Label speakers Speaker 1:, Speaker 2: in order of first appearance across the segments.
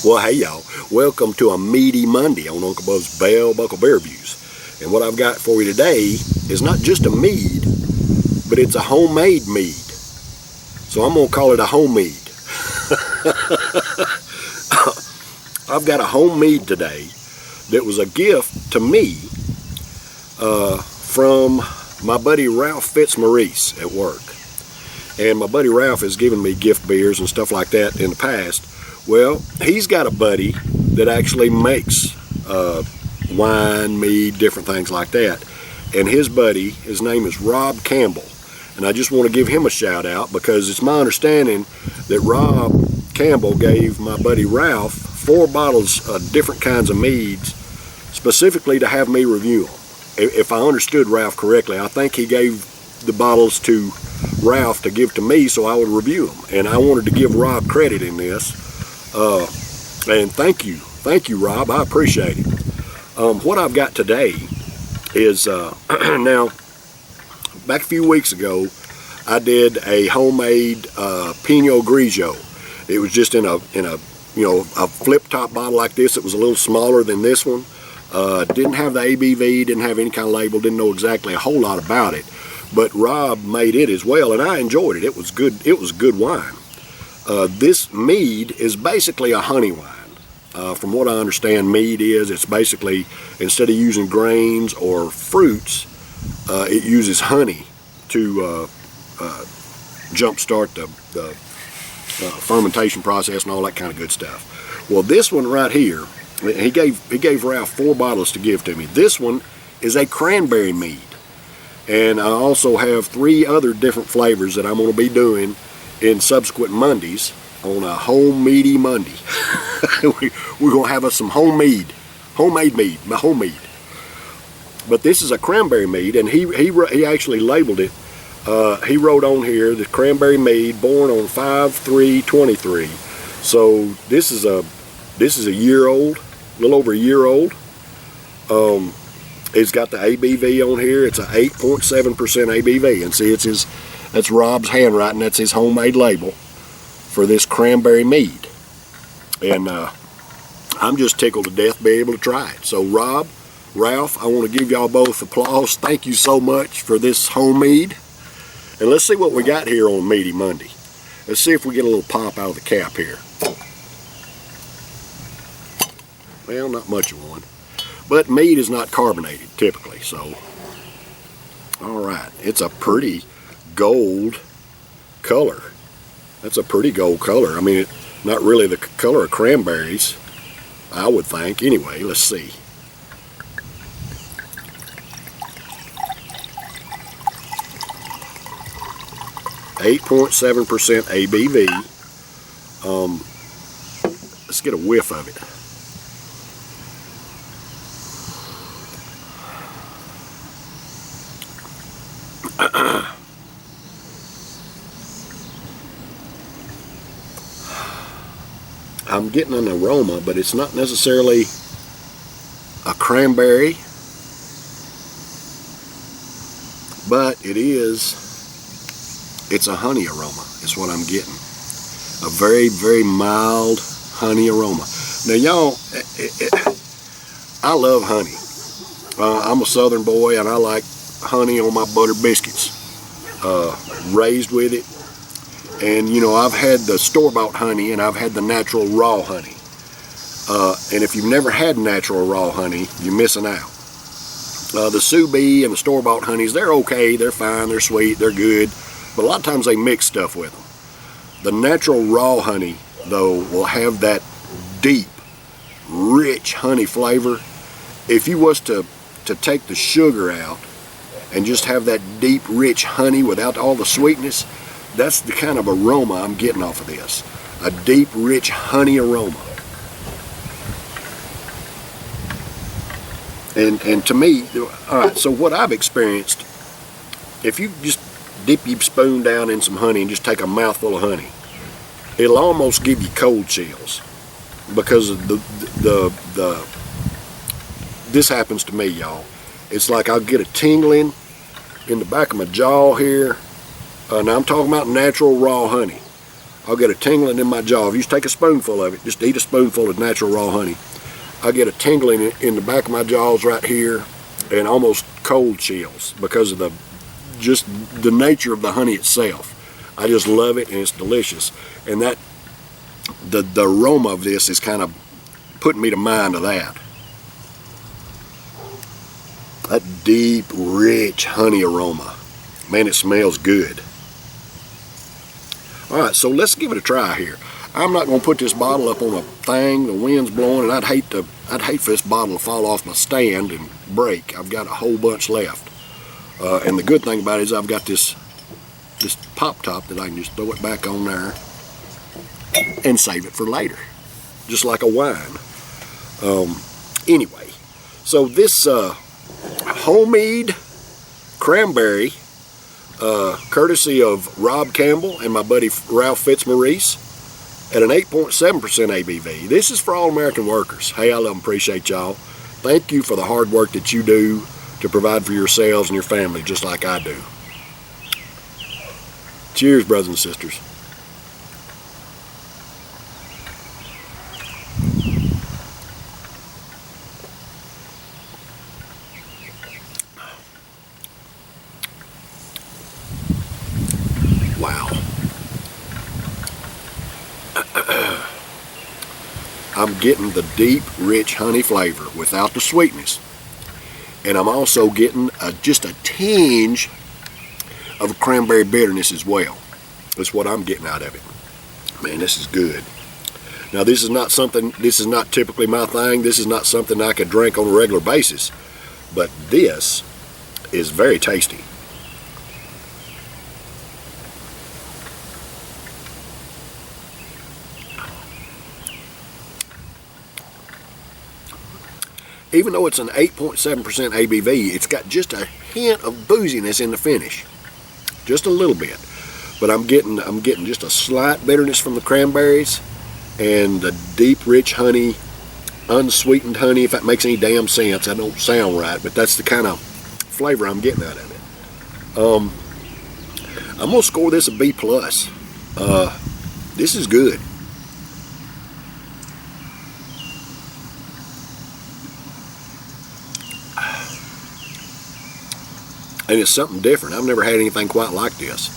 Speaker 1: Well, hey y'all, welcome to a Meady Monday on Uncle Bub's Bell Buckle Bear Views. And what I've got for you today is not just a mead, but it's a homemade mead. So I'm going to call it a home mead. I've got a home mead today that was a gift to me from my buddy Ralph Fitzmaurice at work. And my buddy Ralph has given me gift beers and stuff like that in the past. Well, he's got a buddy that actually makes wine, mead, different things like that. And his buddy, his name is Rob Campbell. And I just want to give him a shout out because it's my understanding that Rob Campbell gave my buddy Ralph 4 bottles of different kinds of meads specifically to have me review them. If I understood Ralph correctly, I think he gave the bottles to Ralph to give to me so I would review them. And I wanted to give Rob credit in this. And thank you Rob, I appreciate it. What I've got today is now back a few weeks ago I did a homemade Pinot Grigio. It was just in a a flip top bottle like this. It was a little smaller than this one. Didn't have the ABV, didn't have any kind of label, didn't know exactly a whole lot about it, but Rob made it as well and I enjoyed it. It was good wine. This mead is basically a honey wine. From what I understand, mead it's basically, instead of using grains or fruits, it uses honey to jumpstart the fermentation process and all that kind of good stuff. Well, this one right here, he gave Ralph 4 bottles to give to me. This one is a cranberry mead. And I also have 3 other different flavors that I'm going to be doing in subsequent Mondays on a home meady Monday. We're going to have us some homemade mead, my homemade. But this is a cranberry mead, and he actually labeled it. He wrote on here the cranberry mead, born on 5/3/23. So this is a year old, a little over a year old. It's got the ABV on here. It's a 8.7% ABV, and see, that's Rob's handwriting. That's his homemade label for this cranberry mead. And I'm just tickled to death to be able to try it. So Rob, Ralph, I want to give y'all both applause. Thank you so much for this home mead. And let's see what we got here on Meady Monday. Let's see if we get a little pop out of the cap here. Well, not much of one. But mead is not carbonated typically, so. All right, it's a pretty gold color. That's a pretty gold color. I mean, not really the color of cranberries, I would think. Anyway, let's see. .7% ABV. Let's get a whiff of it. I'm getting an aroma, but it's not necessarily a cranberry, but it's a honey aroma is what I'm getting. A very, very mild honey aroma. Now y'all, I love honey. I'm a southern boy and I like honey on my buttered biscuits. Raised with it. And you know, I've had the store-bought honey and I've had the natural raw honey. And if you've never had natural raw honey, you're missing out. The sous vide and the store-bought honeys, they're okay, they're fine, they're sweet, they're good. But a lot of times they mix stuff with them. The natural raw honey, though, will have that deep, rich honey flavor. If you was to take the sugar out and just have that deep, rich honey without all the sweetness, that's the kind of aroma I'm getting off of this. A deep, rich honey aroma. And to me, all right, so what I've experienced, if you just dip your spoon down in some honey and just take a mouthful of honey, it'll almost give you cold chills because of this happens to me, y'all. It's like I'll get a tingling in the back of my jaw here. Now I'm talking about natural raw honey. I'll get a tingling in my jaw. If you just take a spoonful of it, just eat a spoonful of natural raw honey, I get a tingling in the back of my jaws right here, and almost cold chills because of just the nature of the honey itself. I just love it, and it's delicious. And that the aroma of this is kind of putting me to mind of that. That deep, rich honey aroma. Man, it smells good. All right, so let's give it a try here. I'm not going to put this bottle up on a thing. The wind's blowing, and I'd hate for this bottle to fall off my stand and break. I've got a whole bunch left. And the good thing about it is I've got this pop top that I can just throw it back on there and save it for later, just like a wine. Anyway, so this homemade cranberry, courtesy of Rob Campbell and my buddy Ralph Fitzmaurice, at an 8.7% ABV. This is for all American workers. Hey, I love and appreciate y'all. Thank you for the hard work that you do to provide for yourselves and your family, just like I do. Cheers, brothers and sisters. Wow. I'm getting the deep, rich honey flavor without the sweetness. And I'm also getting just a tinge of cranberry bitterness as well. That's what I'm getting out of it. Man, this is good. Now, this is not typically my thing. This is not something I could drink on a regular basis. But this is very tasty. Even though it's an 8.7% ABV, it's got just a hint of booziness in the finish, just a little bit. But I'm getting just a slight bitterness from the cranberries and the deep, rich honey, unsweetened honey. If that makes any damn sense, that don't sound right, but that's the kind of flavor I'm getting out of it. I'm gonna score this a B+. This is good. And it's something different. I've never had anything quite like this.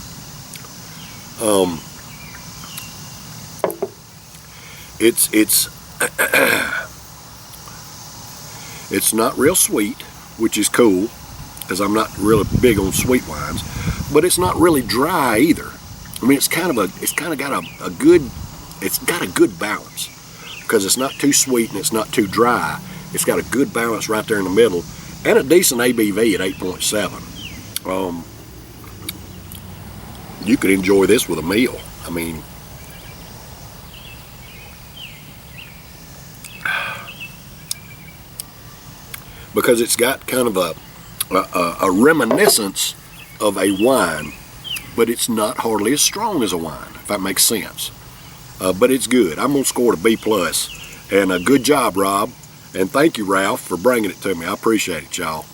Speaker 1: It's not real sweet, which is cool, because I'm not really big on sweet wines. But it's not really dry either. I mean, it's got a good balance, because it's not too sweet and it's not too dry. It's got a good balance right there in the middle, and a decent ABV at 8.7. You could enjoy this with a meal. I mean, because it's got kind of a reminiscence of a wine, but it's not hardly as strong as a wine, if that makes sense. But it's good. I'm gonna score it a B+. And a good job, Rob. And thank you, Ralph, for bringing it to me. I appreciate it, y'all.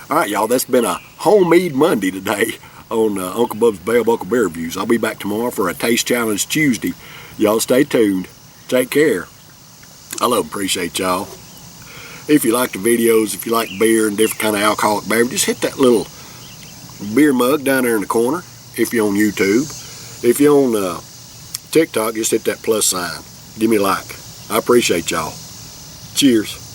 Speaker 1: All right, y'all, that's been a Homemade Monday today on Uncle Bub's Bell Buckle Beer Reviews. I'll be back tomorrow for a Taste Challenge Tuesday. Y'all stay tuned. Take care. I love and appreciate y'all. If you like the videos, if you like beer and different kind of alcoholic beverage, just hit that little beer mug down there in the corner if you're on YouTube. If you're on TikTok, just hit that plus sign. Give me a like. I appreciate y'all. Cheers.